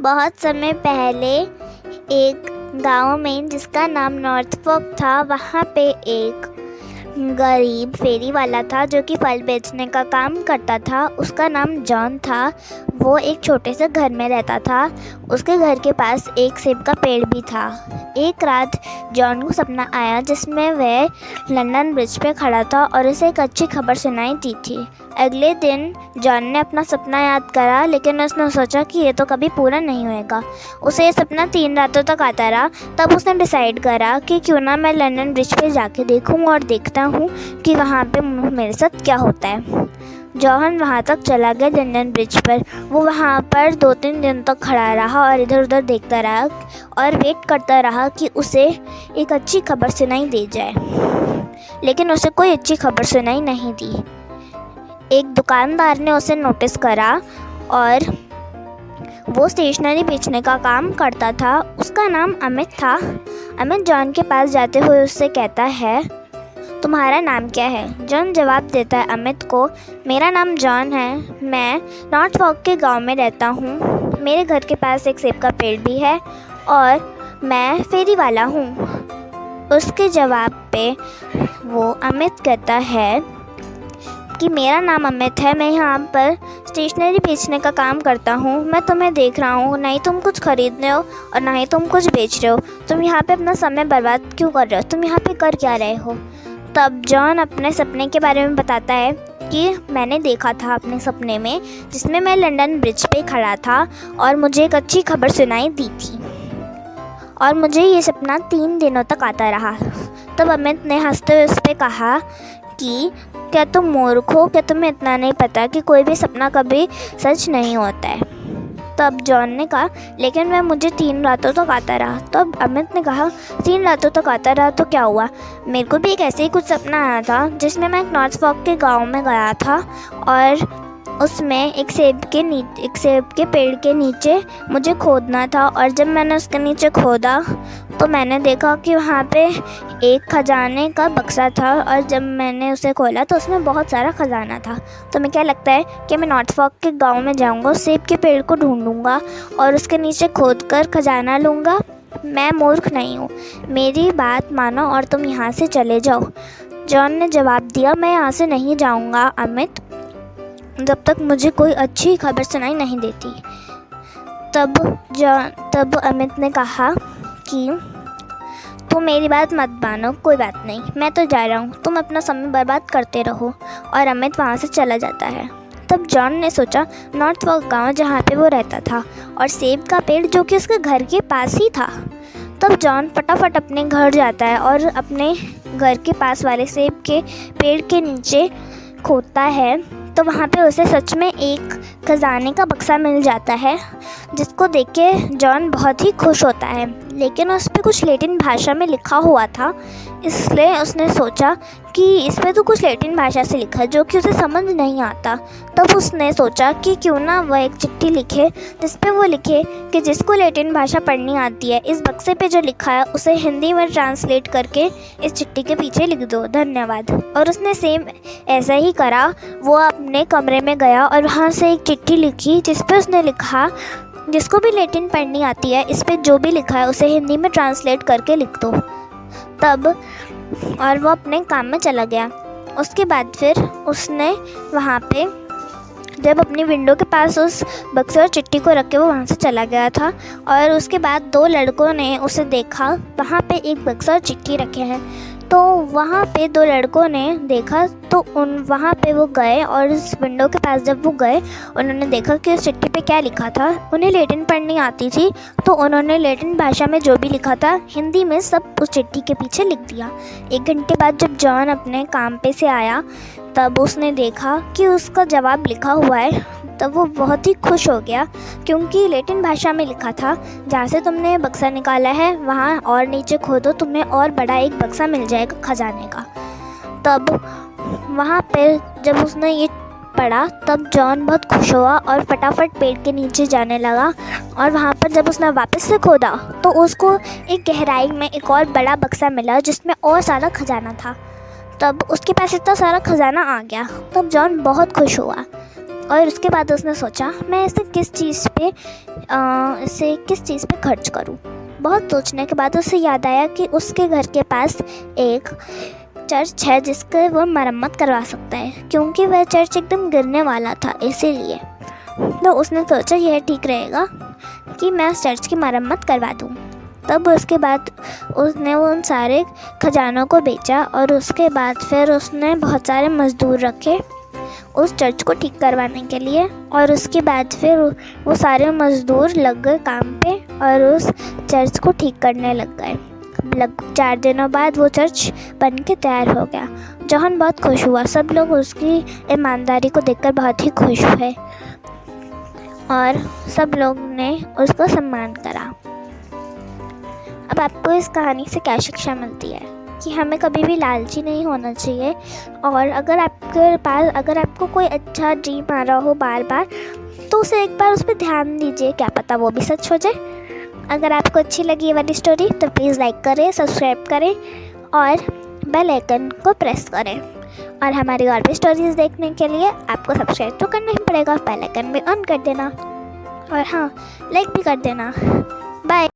बहुत समय पहले एक गांव में जिसका नाम नॉर्थ फोक था, वहाँ पे एक गरीब फेरी वाला था जो कि फल बेचने का काम करता था। उसका नाम जॉन था। वो एक छोटे से घर में रहता था। उसके घर के पास एक सेब का पेड़ भी था। एक रात जॉन को सपना आया जिसमें वह लंदन ब्रिज पे खड़ा था और उसे एक अच्छी खबर सुनाई दी थी। अगले दिन जॉन ने अपना सपना याद करा, लेकिन उसने सोचा कि ये तो कभी पूरा नहीं होएगा। उसे ये सपना 3 रातों तक आता रहा। तब उसने डिसाइड करा कि क्यों ना मैं लंदन ब्रिज पे जाके देखूं और देखता हूँ कि वहाँ पे मेरे साथ क्या होता है। जॉन वहाँ तक चला गया लंदन ब्रिज पर। वो वहाँ पर 2-3 दिन तक खड़ा रहा और इधर उधर देखता रहा और वेट करता रहा कि उसे एक अच्छी खबर सुनाई दे जाए, लेकिन उसे कोई अच्छी खबर सुनाई नहीं दी। एक दुकानदार ने उसे नोटिस करा और वो स्टेशनरी बेचने का काम करता था। उसका नाम अमित था। अमित जॉन के पास जाते हुए उससे कहता है, तुम्हारा नाम क्या है? जॉन जवाब देता है अमित को, मेरा नाम जॉन है। मैं नॉर्थ फोक के गांव में रहता हूँ। मेरे घर के पास एक सेब का पेड़ भी है और मैं फेरी वाला हूँ। उसके जवाब पे वो अमित कहता है कि मेरा नाम अमित है। मैं यहाँ पर स्टेशनरी बेचने का काम करता हूँ। मैं तुम्हें देख रहा हूँ, ना ही तुम कुछ खरीद रहे हो और ना ही तुम कुछ बेच रहे हो। तुम यहाँ पे अपना समय बर्बाद क्यों कर रहे हो? तुम यहाँ पे कर क्या रहे हो? तब जॉन अपने सपने के बारे में बताता है कि मैंने देखा था अपने सपने में, जिसमें मैं लंदन ब्रिज पे खड़ा था और मुझे एक अच्छी खबर सुनाई दी थी और मुझे ये सपना 3 दिनों तक आता रहा। तब अमित ने हंसते हुए उस पर कहा कि क्या तुम मूर्ख हो? क्या तुम्हें इतना नहीं पता कि कोई भी सपना कभी सच नहीं होता है? तब जॉन ने कहा, लेकिन मुझे 3 रातों तक आता रहा। तब अमित ने कहा, 3 रातों तक आता रहा तो क्या हुआ? मेरे को भी एक ऐसे ही कुछ सपना आया था जिसमें मैं एक नॉर्थ फोक के गांव में गया था और उसमें एक सेब के पेड़ के नीचे मुझे खोदना था। और जब मैंने उसके नीचे खोदा तो मैंने देखा कि वहाँ पे एक खजाने का बक्सा था और जब मैंने उसे खोला तो उसमें बहुत सारा खजाना था। तो मैं क्या लगता है कि मैं नॉर्थ फोक के गांव में जाऊँगा, सेब के पेड़ को ढूंढूंगा और उसके नीचे खोदकर खजाना लूँगा। मैं मूर्ख नहीं हूँ, मेरी बात मानो और तुम यहाँ से चले जाओ। जॉन ने जवाब दिया, मैं यहाँ से नहीं जाऊँगा अमित, जब तक मुझे कोई अच्छी खबर सुनाई नहीं देती। तब अमित ने कहा कि तुम मेरी बात मत मानो, कोई बात नहीं, मैं तो जा रहा हूँ, तुम अपना समय बर्बाद करते रहो। और अमित वहाँ से चला जाता है। तब जॉन ने सोचा नॉर्थ फोक गाँव जहाँ पे वो रहता था और सेब का पेड़ जो कि उसके घर के पास ही था। तब जॉन फटाफट अपने घर जाता है और अपने घर के पास वाले सेब के पेड़ के नीचे खोदता है। तो वहाँ पे उसे सच में एक खजाने का बक्सा मिल जाता है, जिसको देख के जॉन बहुत ही खुश होता है। लेकिन उस पर कुछ लैटिन भाषा में लिखा हुआ था, इसलिए उसने सोचा कि इस पर तो कुछ लैटिन भाषा से लिखा है जो कि उसे समझ नहीं आता। तब उसने सोचा कि क्यों ना वह एक चिट्ठी लिखे जिस पे वो लिखे कि जिसको लैटिन भाषा पढ़नी आती है, इस बक्से पे जो लिखा है उसे हिंदी में ट्रांसलेट करके इस चिट्ठी के पीछे लिख दो, धन्यवाद। और उसने सेम ऐसा ही करा। वो अपने कमरे में गया और वहाँ से एक चिट्ठी लिखी जिस पे उसने लिखा, जिसको भी लैटिन पढ़नी आती है, इस पे जो भी लिखा है उसे हिंदी में ट्रांसलेट करके लिख दो। तब और वो अपने काम में चला गया। उसके बाद फिर उसने वहाँ पे जब अपनी विंडो के पास उस बक्से और चिट्ठी को रख के वो वहाँ से चला गया था और उसके बाद 2 लड़कों ने उसे देखा, वहाँ पे एक बक्सा और चिट्ठी रखे हैं। तो वहाँ पे 2 लड़कों ने देखा तो वहाँ पे वो गए और उस विंडो के पास जब वो गए उन्होंने देखा कि उस चिट्ठी पे क्या लिखा था। उन्हें लैटिन पढ़नी आती थी तो उन्होंने लैटिन भाषा में जो भी लिखा था हिंदी में सब उस चिट्ठी के पीछे लिख दिया। 1 घंटे बाद जब जॉन अपने काम पे से आया तब उसने देखा कि उसका जवाब लिखा हुआ है। तब वो बहुत ही खुश हो गया क्योंकि लैटिन भाषा में लिखा था, जहाँ से तुमने बक्सा निकाला है वहाँ और नीचे खोदो, तुम्हें और बड़ा एक बक्सा मिल जाएगा खजाने का। तब वहाँ पर जब उसने ये पढ़ा तब जॉन बहुत खुश हुआ और फटाफट पेड़ के नीचे जाने लगा। और वहाँ पर जब उसने वापस से खोदा तो उसको एक गहराई में एक और बड़ा बक्सा मिला जिसमें और सारा खजाना था। तब उसके पास इतना सारा खजाना आ गया। तब जॉन बहुत खुश हुआ। और उसके बाद उसने सोचा मैं इसे किस चीज़ पे खर्च करूं। बहुत सोचने के बाद उसे याद आया कि उसके घर के पास एक चर्च है जिसके वो मरम्मत करवा सकता है, क्योंकि वह चर्च एकदम गिरने वाला था इसीलिए। तो उसने सोचा यह ठीक रहेगा कि मैं उस चर्च की मरम्मत करवा दूँ। तब उसके बाद उसने उन सारे खजानों को बेचा और उसके बाद फिर उसने बहुत सारे मज़दूर रखे उस चर्च को ठीक करवाने के लिए। और उसके बाद फिर वो सारे मज़दूर लग गए काम पे और उस चर्च को ठीक करने लग गए। 4 दिनों बाद वो चर्च बन के तैयार हो गया। जॉन बहुत खुश हुआ। सब लोग उसकी ईमानदारी को देखकर बहुत ही खुश हुए और सब लोग ने उसका सम्मान करा। अब आपको इस कहानी से क्या शिक्षा मिलती है कि हमें कभी भी लालची नहीं होना चाहिए। और अगर आपको कोई अच्छा ड्रीम आ रहा हो बार बार, तो उसे एक बार उस पर ध्यान दीजिए, क्या पता वो भी सच हो जाए। अगर आपको अच्छी लगी ये वाली स्टोरी तो प्लीज़ लाइक करें, सब्सक्राइब करें और बेल आइकन को प्रेस करें। और हमारी और भी स्टोरीज़ देखने के लिए आपको सब्सक्राइब तो करना ही पड़ेगा, बेल आइकन भी ऑन कर देना और हाँ, लाइक भी कर देना। बाय।